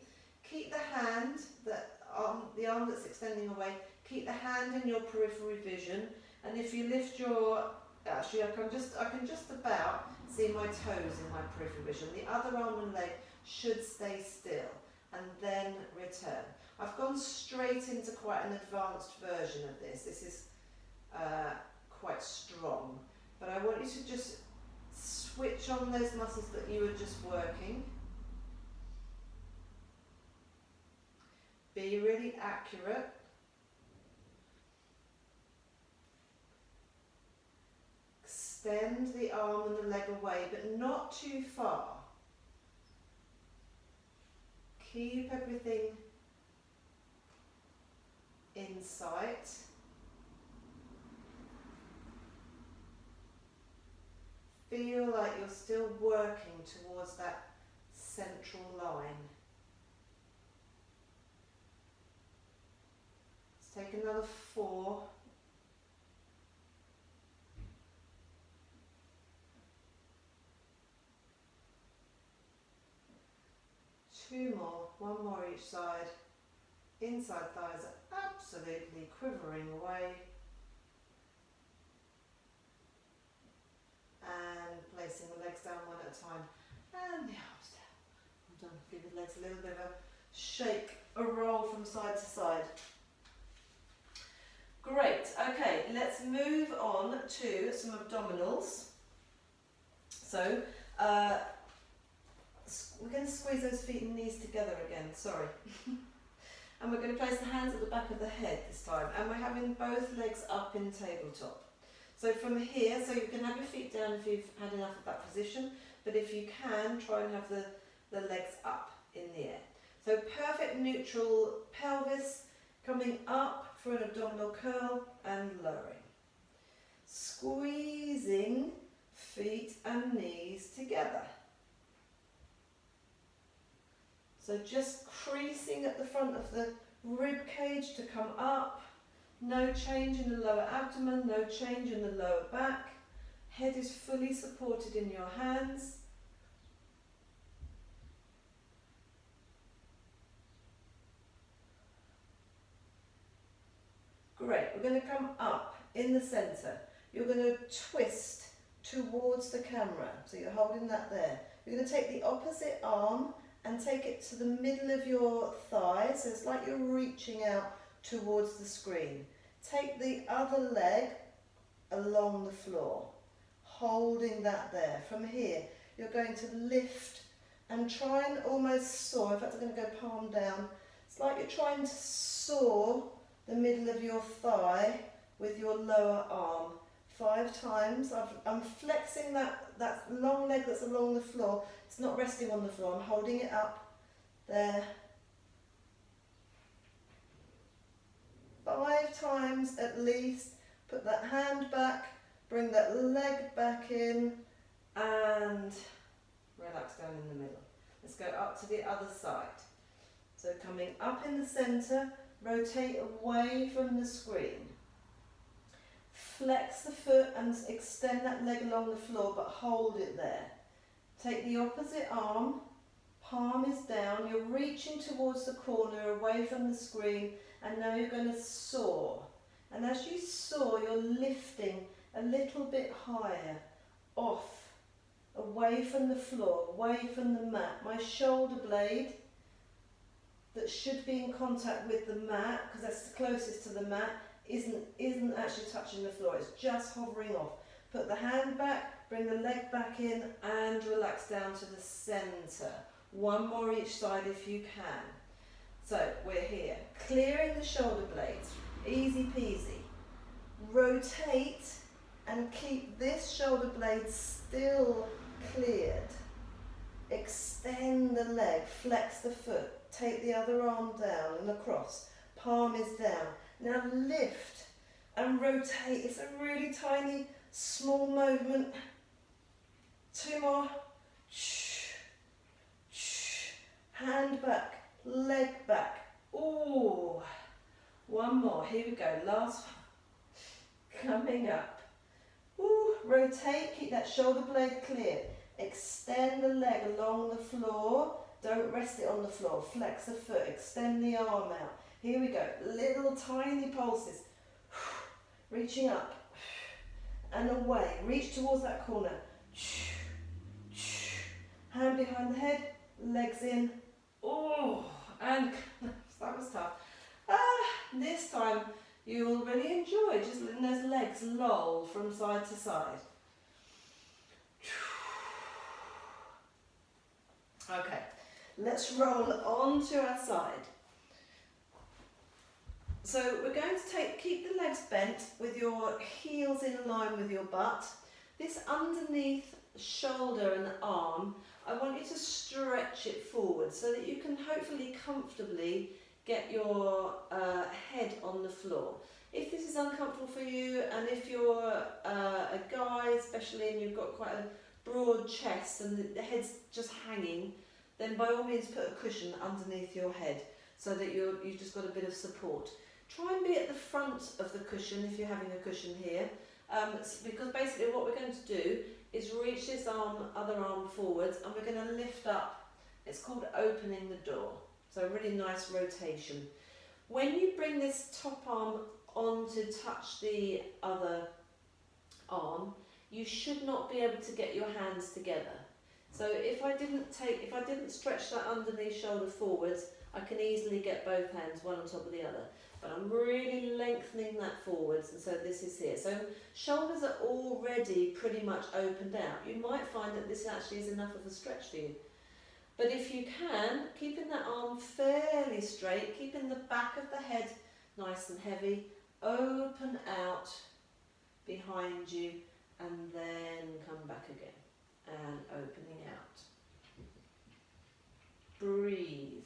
Keep the hand, the arm that's extending away, keep the hand in your peripheral vision. And if you lift your, actually I can just about see my toes in my peripheral vision. The other arm and leg should stay still and then return. I've gone straight into quite an advanced version of this. This is quite strong, but I want you to just switch on those muscles that you were just working. Be really accurate. Extend the arm and the leg away, but not too far. Keep everything in sight. Feel like you're still working towards that central line. Let's take another 4. Two more, one more each side. Inside thighs are absolutely quivering away. And placing the legs down one at a time. And the arms down. Well done. Give the legs a little bit of a shake, a roll from side to side. Great. Okay, let's move on to some abdominals. So, we're going to squeeze those feet and knees together again, sorry. And we're going to place the hands at the back of the head this time. And we're having both legs up in tabletop. So from here, so you can have your feet down if you've had enough of that position. But if you can, try and have the legs up in the air. So perfect neutral pelvis, coming up for an abdominal curl and lowering. Squeezing feet and knees together. So just creasing at the front of the rib cage to come up. No change in the lower abdomen, no change in the lower back. Head is fully supported in your hands. Great, we're going to come up in the centre. You're going to twist towards the camera. So you're holding that there. You're going to take the opposite arm and take it to the middle of your thigh, so it's like you're reaching out towards the screen. Take the other leg along the floor, holding that there. From here, you're going to lift and try and almost soar. In fact, I'm going to go palm down. It's like you're trying to soar the middle of your thigh with your lower arm. 5 times. I'm flexing that long leg that's along the floor. It's not resting on the floor. I'm holding it up there. 5 times at least. Put that hand back, bring that leg back in, and relax down in the middle. Let's go up to the other side. So coming up in the centre, rotate away from the screen. Flex the foot and extend that leg along the floor, but hold it there. Take the opposite arm, palm palm is down, you're reaching towards the corner away from the screen, and now you're going to soar. And as you soar, you're lifting a little bit higher, off, away from the floor, away from the mat. My shoulder blade that should be in contact with the mat, because that's the closest to the mat, isn't actually touching the floor, it's just hovering off. Put the hand back, bring the leg back in, and relax down to the centre. One more each side if you can. So we're here, clearing the shoulder blades, easy peasy. Rotate and keep this shoulder blade still cleared. Extend the leg, flex the foot, take the other arm down and across, palm is down. Now lift and rotate, it's a really tiny, small movement. 2 more. Hand back, leg back. Ooh. 1 more, here we go, last one. Coming up. Ooh, rotate, keep that shoulder blade clear. Extend the leg along the floor. Don't rest it on the floor. Flex the foot, extend the arm out. Here we go, little tiny pulses. Reaching up and away. Reach towards that corner. Hand behind the head, legs in. Oh, and that was tough. This time you will really enjoy just letting those legs loll from side to side. Okay, let's roll onto our side. So we're going to keep the legs bent with your heels in line with your butt. This underneath shoulder and arm, I want you to stretch it forward so that you can hopefully comfortably get your head on the floor. If this is uncomfortable for you, and if you're a guy especially and you've got quite a broad chest and the head's just hanging, then by all means put a cushion underneath your head so that you've just got a bit of support. Try and be at the front of the cushion if you're having a cushion here, because basically what we're going to do is reach this other arm forwards, and we're going to lift up. It's called opening the door. So a really nice rotation. When you bring this top arm on to touch the other arm, you should not be able to get your hands together. So if I didn't stretch that underneath shoulder forwards, I can easily get both hands one on top of the other. But I'm really lengthening that forwards, and so this is here. So shoulders are already pretty much opened out. You might find that this actually is enough of a stretch for you. But if you can, keeping that arm fairly straight, keeping the back of the head nice and heavy, open out behind you, and then come back again, and opening out. Breathe.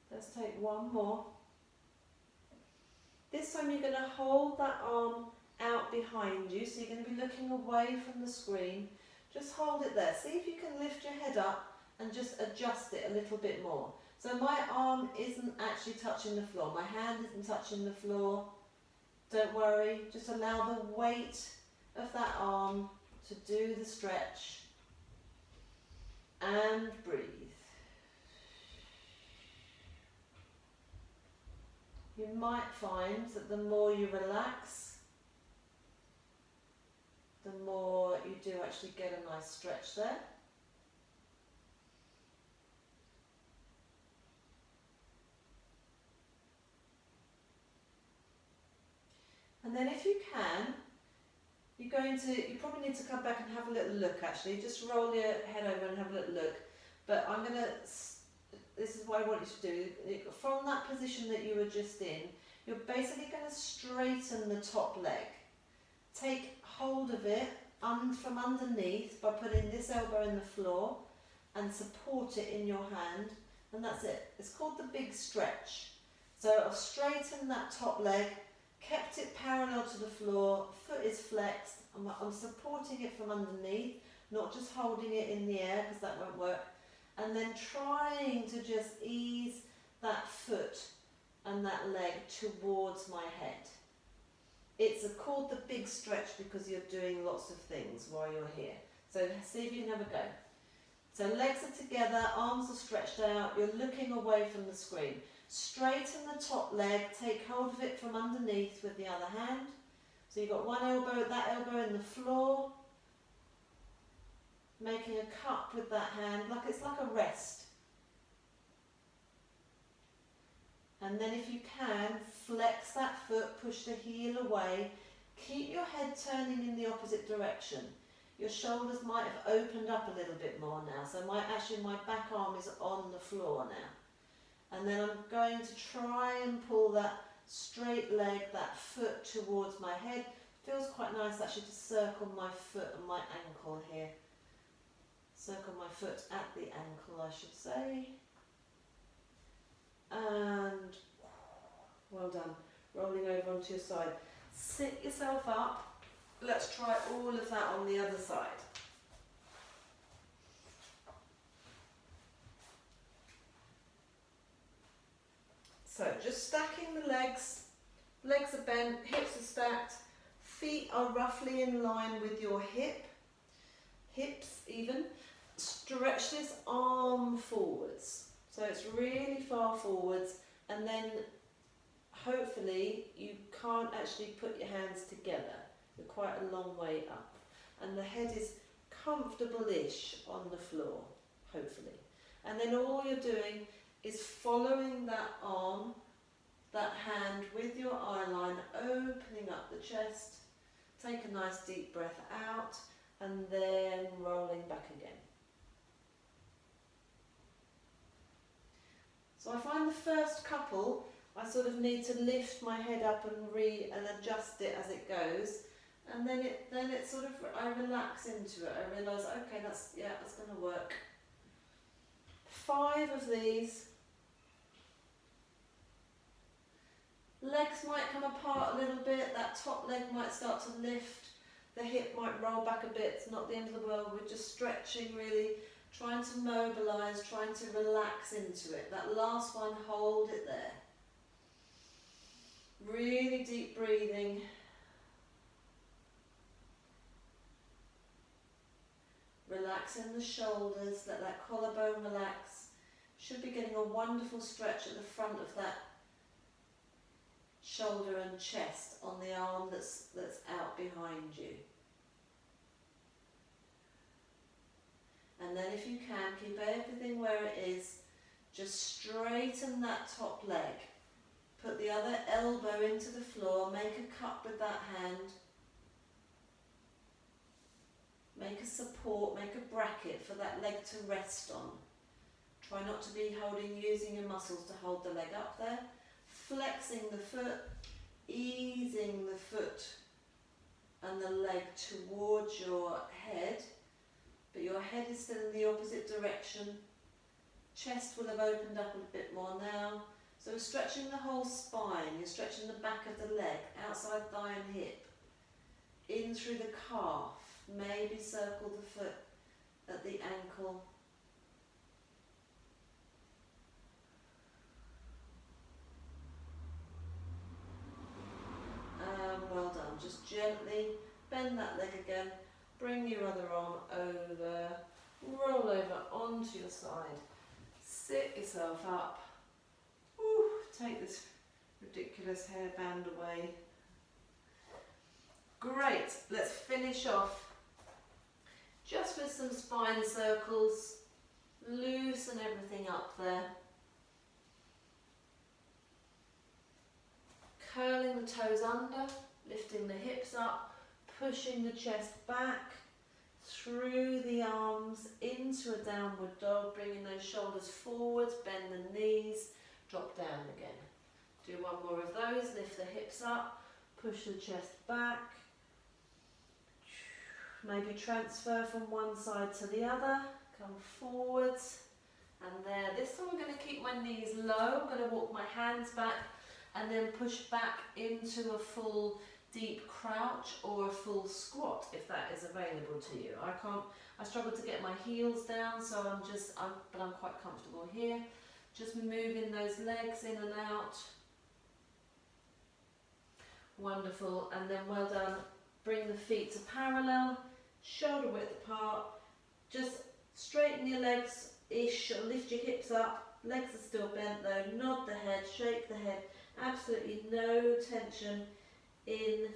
Let's take 1 more. This time you're going to hold that arm out behind you, so you're going to be looking away from the screen. Just hold it there. See if you can lift your head up and just adjust it a little bit more. So my arm isn't actually touching the floor. My hand isn't touching the floor. Don't worry. Just allow the weight of that arm to do the stretch. And breathe. You might find that the more you relax, the more you do actually get a nice stretch there. And then if you can, you probably need to come back and have a little look actually. Just roll your head over and have a little look. But this is what I want you to do. From that position that you were just in, you're basically going to straighten the top leg. Take hold of it from underneath by putting this elbow in the floor and support it in your hand, and that's it. It's called the big stretch. So I've straightened that top leg, kept it parallel to the floor, foot is flexed, I'm supporting it from underneath, not just holding it in the air because that won't work. And then trying to just ease that foot and that leg towards my head. It's called the big stretch because you're doing lots of things while you're here. So see if you can have a go. So legs are together, arms are stretched out, you're looking away from the screen. Straighten the top leg, take hold of it from underneath with the other hand. So you've got one elbow, that elbow in the floor, making a cup with that hand, like it's like a rest. And then if you can, flex that foot, push the heel away, keep your head turning in the opposite direction. Your shoulders might have opened up a little bit more now, so my back arm is on the floor now. And then I'm going to try and pull that straight leg, that foot towards my head. Feels quite nice actually to circle my foot and my ankle here. Circle my foot at the ankle, I should say. And well done. Rolling over onto your side. Sit yourself up. Let's try all of that on the other side. So just stacking the legs. Legs are bent, hips are stacked. Feet are roughly in line with your hips even. Stretch this arm forwards. So it's really far forwards, and then hopefully you can't actually put your hands together. You're quite a long way up. And the head is comfortable-ish on the floor, hopefully. And then all you're doing is following that arm, that hand with your eye line, opening up the chest. Take a nice deep breath out, and then rolling back again. So I find the first couple, I sort of need to lift my head up and adjust it as it goes, and then it sort of, I relax into it. I realise, okay, that's going to work. 5 of these. Legs might come apart a little bit. That top leg might start to lift. The hip might roll back a bit. It's not the end of the world. We're just stretching really. Trying to mobilise, trying to relax into it. That last one, hold it there. Really deep breathing. Relaxing the shoulders, let that collarbone relax. Should be getting a wonderful stretch at the front of that shoulder and chest on the arm that's out behind you. And then if you can, keep everything where it is. Just straighten that top leg. Put the other elbow into the floor. Make a cup with that hand. Make a support, make a bracket for that leg to rest on. Try not to be using your muscles to hold the leg up there. Flexing the foot, easing the foot and the leg towards your head. But your head is still in the opposite direction. Chest will have opened up a bit more now. So we're stretching the whole spine. You're stretching the back of the leg, outside thigh and hip, in through the calf. Maybe circle the foot at the ankle. Well done. Just gently bend that leg again. Bring your other arm over, roll over onto your side, sit yourself up, take this ridiculous hairband away. Great, let's finish off just with some spine circles, loosen everything up there. Curling the toes under, lifting the hips up, pushing the chest back, through the arms, into a downward dog, bringing those shoulders forwards, bend the knees, drop down again. Do one more of those, lift the hips up, push the chest back, maybe transfer from one side to the other, come forwards, and there. This time I'm going to keep my knees low, I'm going to walk my hands back, and then push back into a full deep crouch or a full squat if that is available to you. I struggle to get my heels down, so but I'm quite comfortable here. Just moving those legs in and out. Wonderful, and then well done. Bring the feet to parallel, shoulder width apart. Just straighten your legs-ish, lift your hips up. Legs are still bent though. Nod the head, shake the head. Absolutely no tension in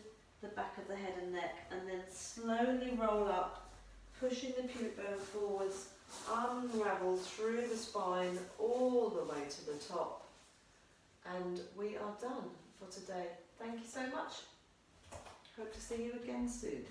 the back of the head and neck. And then slowly roll up, pushing the pubic bone forwards. Unravel through the spine all the way to the top. And we are done for today. Thank you so much. Hope to see you again soon.